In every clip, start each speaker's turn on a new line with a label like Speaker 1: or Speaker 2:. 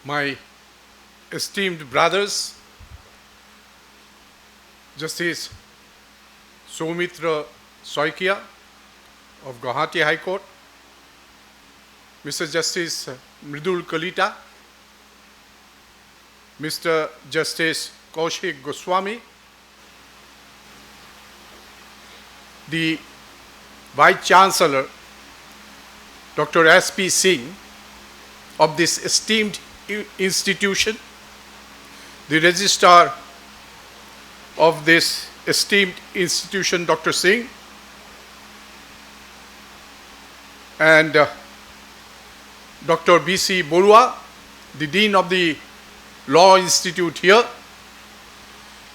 Speaker 1: my esteemed brothers, Justice Soumitra Soikia of Guwahati High Court, Mr. Justice Mridul Kalita, Mr. Justice Kaushik Goswami, the Vice Chancellor, Dr. S.P. Singh, of this esteemed institution, the Registrar of this esteemed institution, Dr. Singh, and Dr. B.C. Borua, the Dean of the Law Institute here,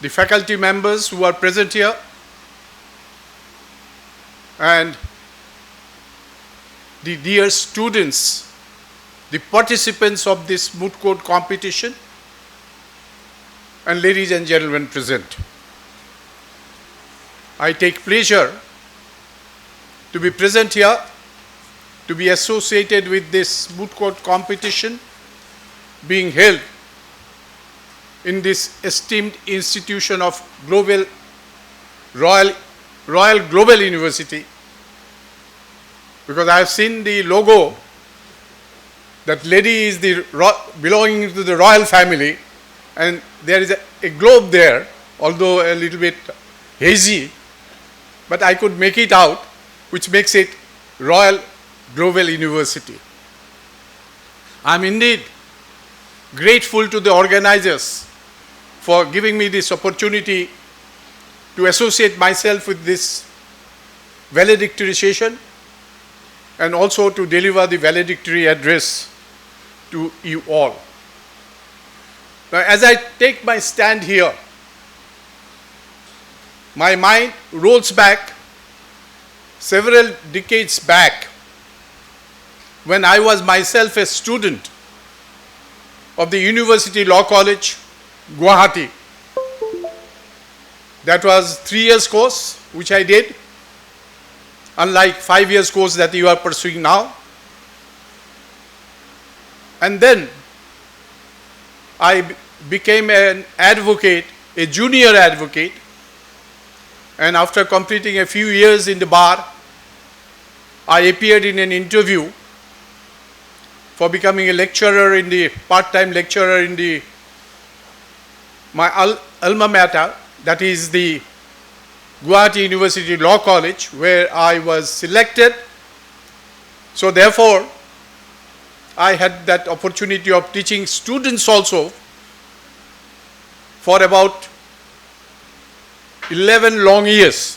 Speaker 1: the faculty members who are present here, and the dear students, the participants of this moot court competition, and ladies and gentlemen present. I take pleasure to be present here, to be associated with this moot court competition being held in this esteemed institution of Royal Global University, because I have seen the logo. That lady is belonging to the royal family, and there is a globe there, although a little bit hazy, but I could make it out, which makes it Royal Global University. I am indeed grateful to the organizers for giving me this opportunity to associate myself with this valedictory session and also to deliver the valedictory address to you all. Now, as I take my stand here, my mind rolls back several decades back when I was myself a student of the University Law College, Guwahati. That was 3 years course which I did, unlike 5 years course that you are pursuing now. And then I became an advocate, a junior advocate, and after completing a few years in the bar, I appeared in an interview for becoming a lecturer in the, part-time lecturer in my alma mater, that is the Guwahati University Law College, where I was selected. So therefore, I had that opportunity of teaching students also for about 11 long years.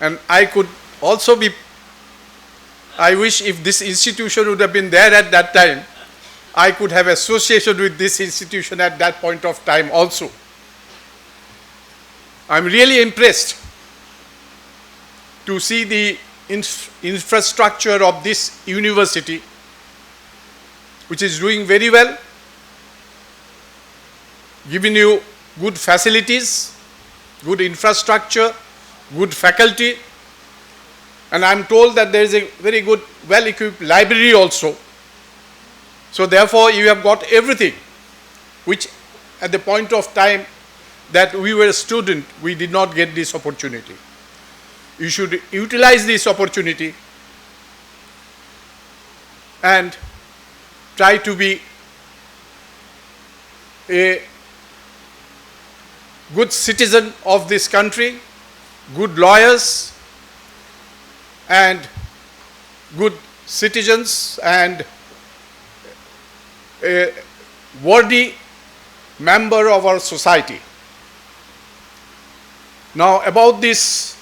Speaker 1: And I could also be, I wish if this institution would have been there at that time, I could have association with this institution at that point of time also. I'm really impressed to see the infrastructure of this university, which is doing very well, giving you good facilities, good infrastructure, good faculty, and I'm told that there is a very good, well-equipped library also. So therefore, you have got everything, which at the point of time that we were a student, we did not get this opportunity. You should utilize this opportunity and try to be a good citizen of this country, good lawyers and good citizens, and a worthy member of our society. Now, about this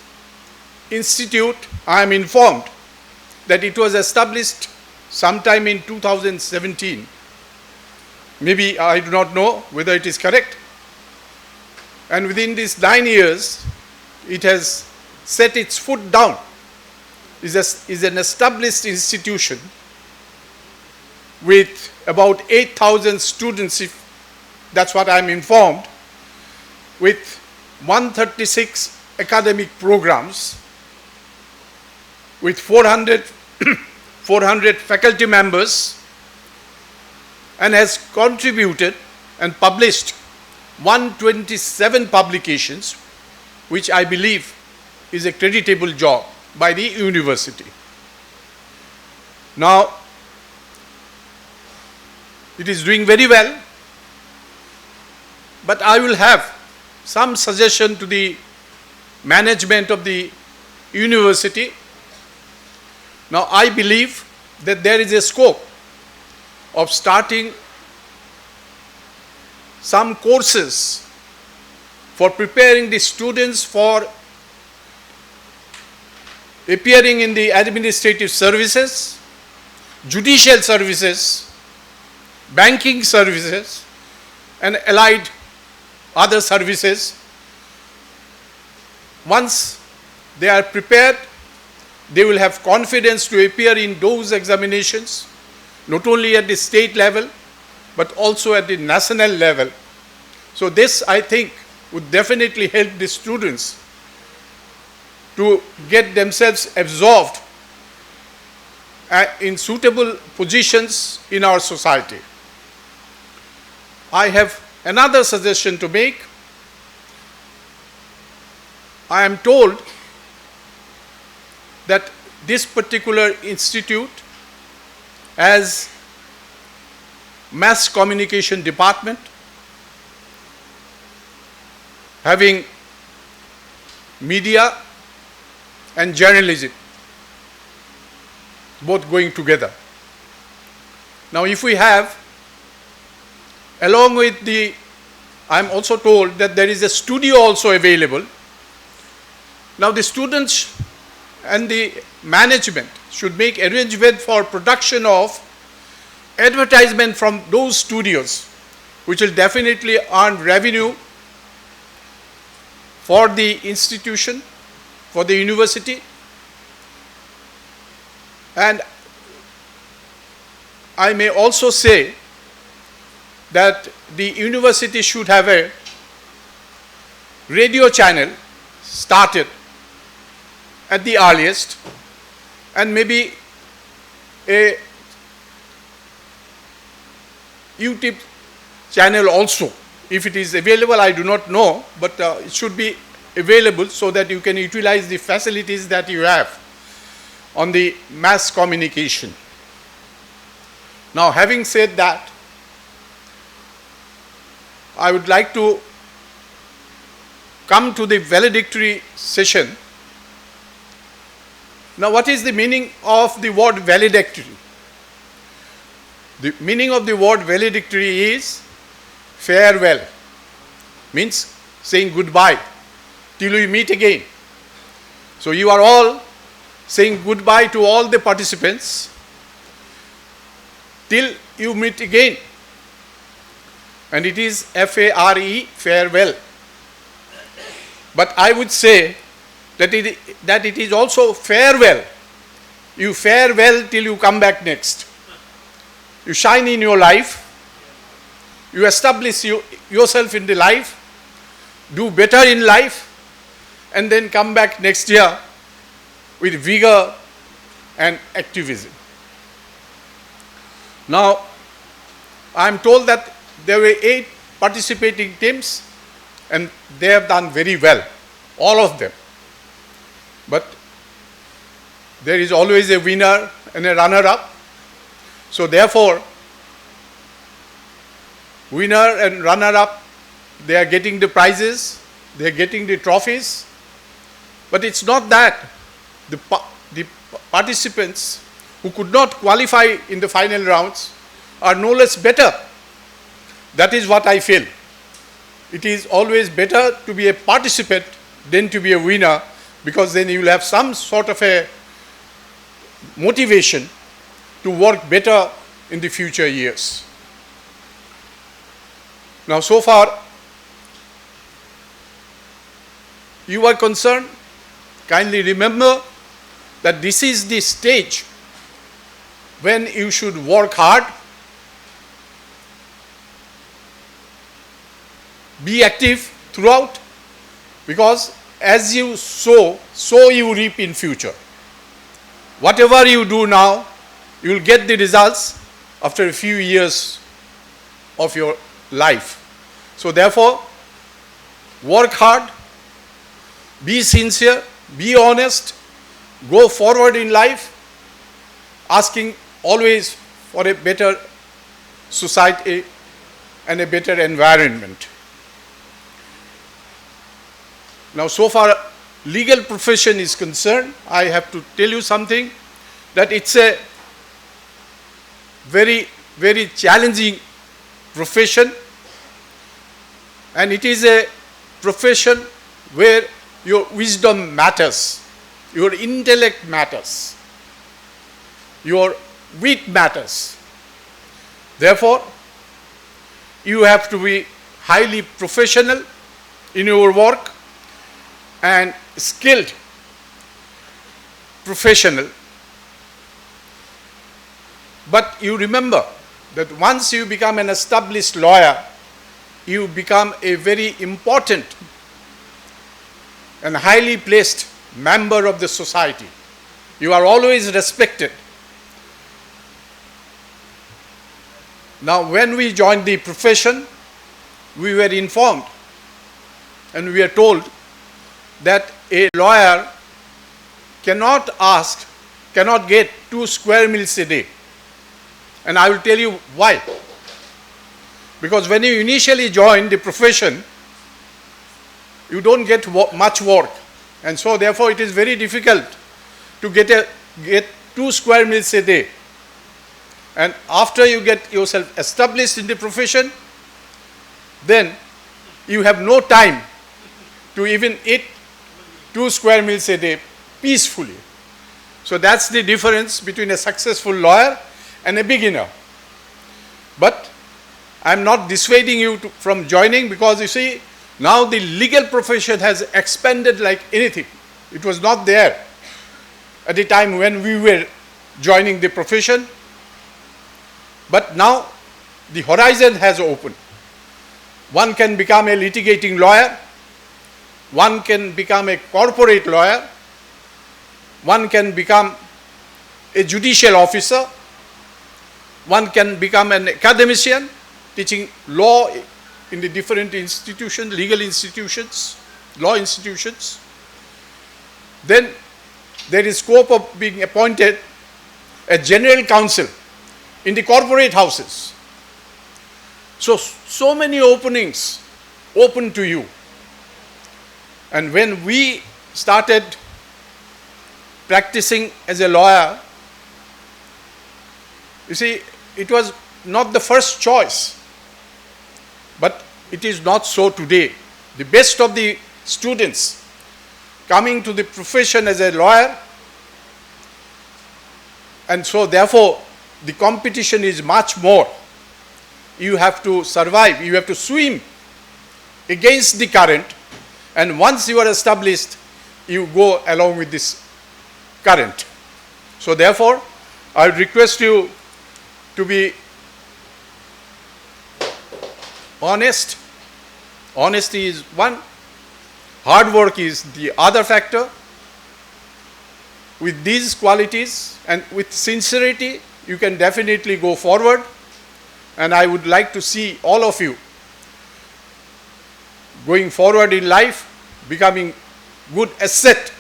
Speaker 1: institute, I am informed that it was established sometime in 2017. Maybe I do not know whether it is correct. And within these 9 years, it has set its foot down. Is an established institution with about 8,000 students, if that's what I am informed, with 136 academic programs, with 400 faculty members, and has contributed and published 127 publications, which I believe is a creditable job by the university. Now, it is doing very well, but I will have some suggestion to the management of the university. Now, I believe that there is a scope of starting some courses for preparing the students for appearing in the administrative services, judicial services, banking services, and allied other services. Once they are prepared, they will have confidence to appear in those examinations, not only at the state level, but also at the national level. So this, I think, would definitely help the students to get themselves absorbed in suitable positions in our society. I have another suggestion to make. I am told that this particular institute has mass communication department, having media and journalism both going together. Now, if we have, along with the, I am also told that there is a studio also available. Now, the students and the management should make arrangement for production of advertisement from those studios, which will definitely earn revenue for the institution, for the university. And I may also say that the university should have a radio channel started at the earliest, and maybe a YouTube channel also. If it is available, I do not know, but it should be available so that you can utilize the facilities that you have on the mass communication. Now, having said that, I would like to come to the valedictory session. Now, what is the meaning of the word valedictory? The meaning of the word valedictory is farewell, means saying goodbye till we meet again. So you are all saying goodbye to all the participants till you meet again. And it is F-A-R-E, farewell. But I would say that it is also farewell. You fare well till you come back next. You shine in your life. You establish yourself in the life. Do better in life. And then come back next year with vigor and activism. Now, I am told that there were 8 participating teams and they have done very well, all of them. But there is always a winner and a runner-up. So therefore, winner and runner-up, they are getting the prizes, they are getting the trophies. But it's not that. The participants who could not qualify in the final rounds are no less better. That is what I feel. It is always better to be a participant than to be a winner, because then you will have some sort of a motivation to work better in the future years. Now, so far, you are concerned. Kindly remember that this is the stage when you should work hard, be active throughout, because as you sow, so you reap in future. Whatever you do now, you will get the results after a few years of your life. So therefore, work hard, be sincere, be honest, go forward in life, asking always for a better society and a better environment. Now, so far legal profession is concerned, I have to tell you something, that it's a very, very challenging profession, and it is a profession where your wisdom matters, your intellect matters, your wit matters. Therefore, you have to be highly professional in your work and skilled professional. But you remember that once you become an established lawyer, you become a very important and highly placed member of the society. You are always respected. Now, when we joined the profession, we were informed and we were told that a lawyer cannot get 2 square meals a day. And I will tell you why. Because when you initially join the profession, you don't get much work. And so therefore it is very difficult to get 2 square meals a day. And after you get yourself established in the profession, then you have no time to even eat 2 square meals a day peacefully. So that's the difference between a successful lawyer and a beginner. But I'm not dissuading you from joining, because you see, now the legal profession has expanded like anything. It was not there at the time when we were joining the profession. But now the horizon has opened. One can become a litigating lawyer, one can become a corporate lawyer, one can become a judicial officer, one can become an academician teaching law in the different institutions, legal institutions, law institutions. Then there is scope of being appointed a general counsel in the corporate houses. So many openings open to you. And when we started practicing as a lawyer, you see, it was not the first choice, but it is not so today. The best of the students coming to the profession as a lawyer, and so therefore the competition is much more. You have to survive, you have to swim against the current, and once you are established, you go along with this current. So therefore, I would request you to be honest. Honesty is one, hard work is the other factor. With these qualities and with sincerity, you can definitely go forward. And I would like to see all of you going forward in life, becoming good asset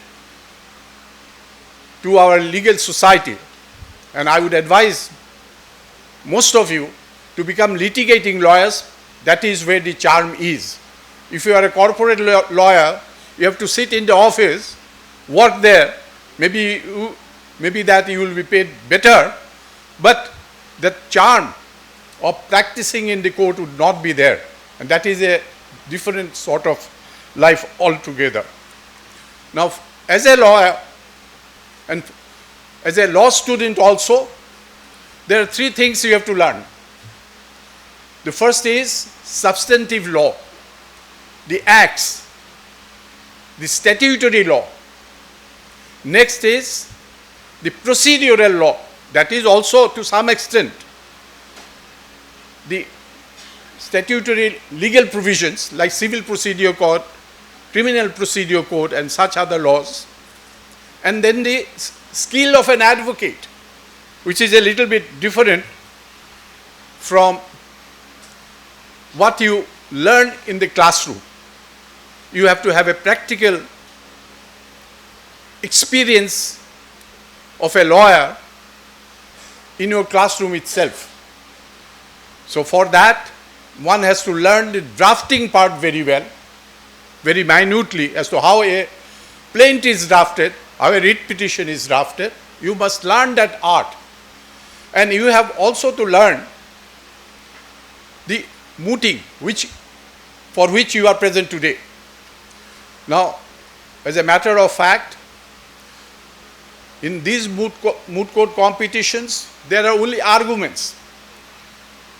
Speaker 1: to our legal society. And I would advise most of you to become litigating lawyers. That is where the charm is. If you are a corporate lawyer, you have to sit in the office, work there. Maybe that you will be paid better, but the charm of practicing in the court would not be there. And that is a different sort of life altogether. Now, as a lawyer and as a law student also, there are 3 things you have to learn. The first is substantive law, the acts, the statutory law. Next is the procedural law, that is also to some extent the statutory legal provisions like Civil Procedure Code, Criminal Procedure Code and such other laws. And then the skill of an advocate, which is a little bit different from what you learn in the classroom. You have to have a practical experience of a lawyer in your classroom itself. So for that, one has to learn the drafting part very well, very minutely, as to how a plaint is drafted, how a writ petition is drafted. You must learn that art. And you have also to learn the mooting, for which you are present today. Now, as a matter of fact, in these moot court competitions, there are only arguments.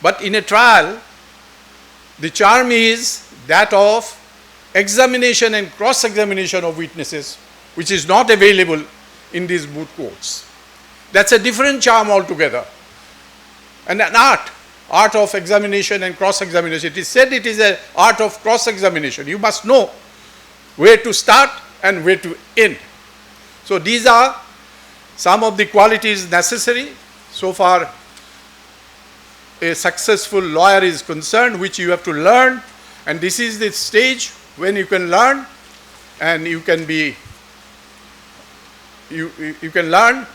Speaker 1: But in a trial, the charm is that of examination and cross-examination of witnesses, which is not available in these moot courts. That's a different charm altogether. And an art of examination and cross-examination. It is said it is an art of cross-examination. You must know where to start and where to end. So these are some of the qualities necessary so far a successful lawyer is concerned, which you have to learn, and this is the stage when you can learn, and you can learn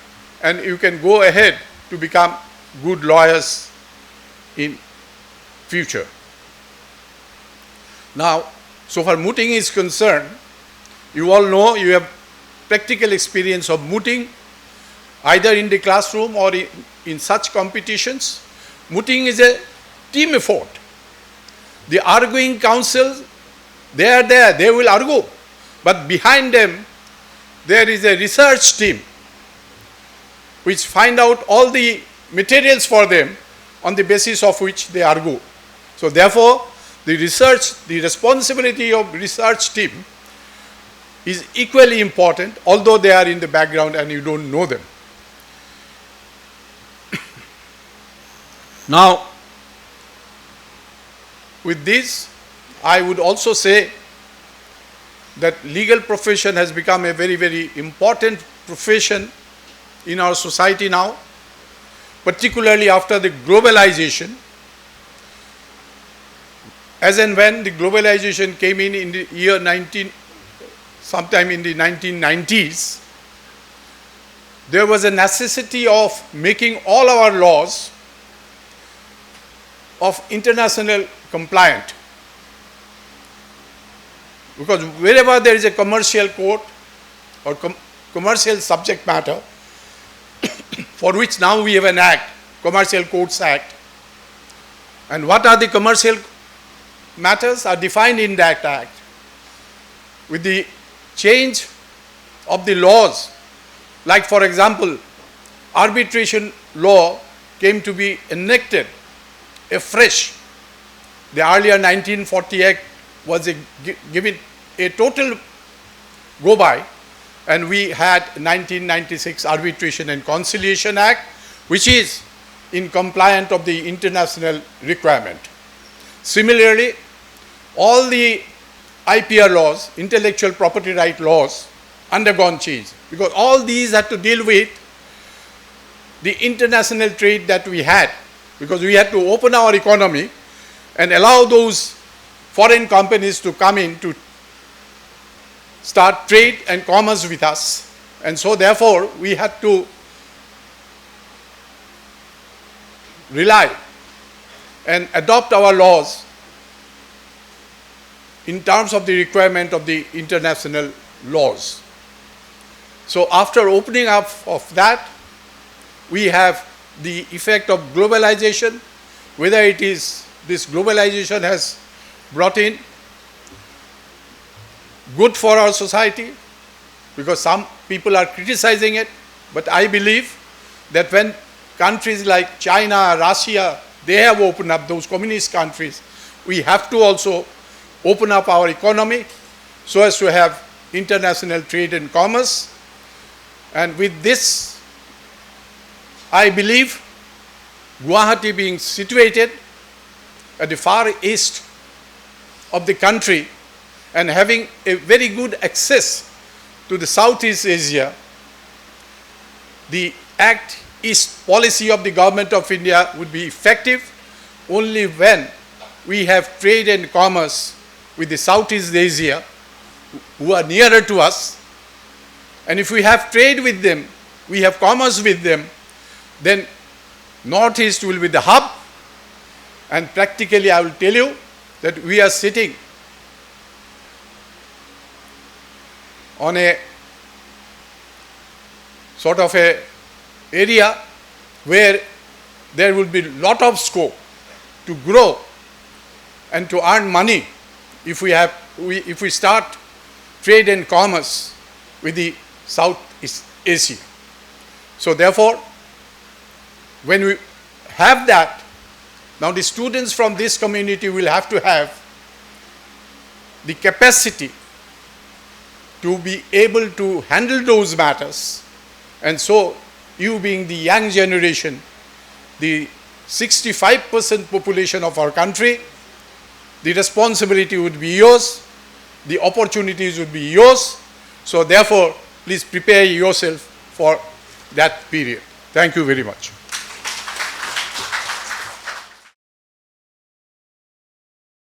Speaker 1: and you can go ahead to become good lawyers in future. Now, so far mooting is concerned, you all know, you have practical experience of mooting, either in the classroom or in such competitions. Mooting is a team effort. The arguing counsel, they are there, they will argue. But behind them, there is a research team which find out all the materials for them on the basis of which they argue. So therefore, the responsibility of research team is equally important, although they are in the background and you don't know them. Now, with this, I would also say that legal profession has become a very, very important profession in our society now, particularly after the globalization. As and when the globalization came in the year sometime in the 1990s, there was a necessity of making all our laws of international compliant. Because wherever there is a commercial court or commercial subject matter, for which now we have an act, Commercial Courts Act, and what are the commercial matters are defined in that act. With the change of the laws, like for example, arbitration law came to be enacted afresh. The earlier 1940 Act was given a total go by, and we had 1996 Arbitration and Conciliation Act, which is in compliance of the international requirement. Similarly, all the IPR laws, intellectual property right laws, undergone change, because all these had to deal with the international trade that we had, because we had to open our economy and allow those foreign companies to come in to start trade and commerce with us. And so therefore, we had to rely and adopt our laws in terms of the requirement of the international laws. So after opening up of that, we have the effect of globalization, whether it is this globalization has brought in good for our society, because some people are criticizing it, but I believe that when countries like China, Russia, they have opened up, those communist countries, we have to also open up our economy so as to have international trade and commerce. And with this, I believe Guwahati being situated at the far east of the country and having a very good access to the Southeast Asia, the Act East policy of the government of India would be effective only when we have trade and commerce with the Southeast Asia, who are nearer to us, and if we have trade with them, we have commerce with them, then Northeast will be the hub, and practically I will tell you that we are sitting on a sort of a area where there will be a lot of scope to grow and to earn money if we start trade and commerce with the Southeast Asia. So therefore, when we have that, now the students from this community will have to have the capacity to be able to handle those matters. And so, you being the young generation, the 65% population of our country, the responsibility would be yours, the opportunities would be yours. So therefore, please prepare yourself for that period. Thank you very much.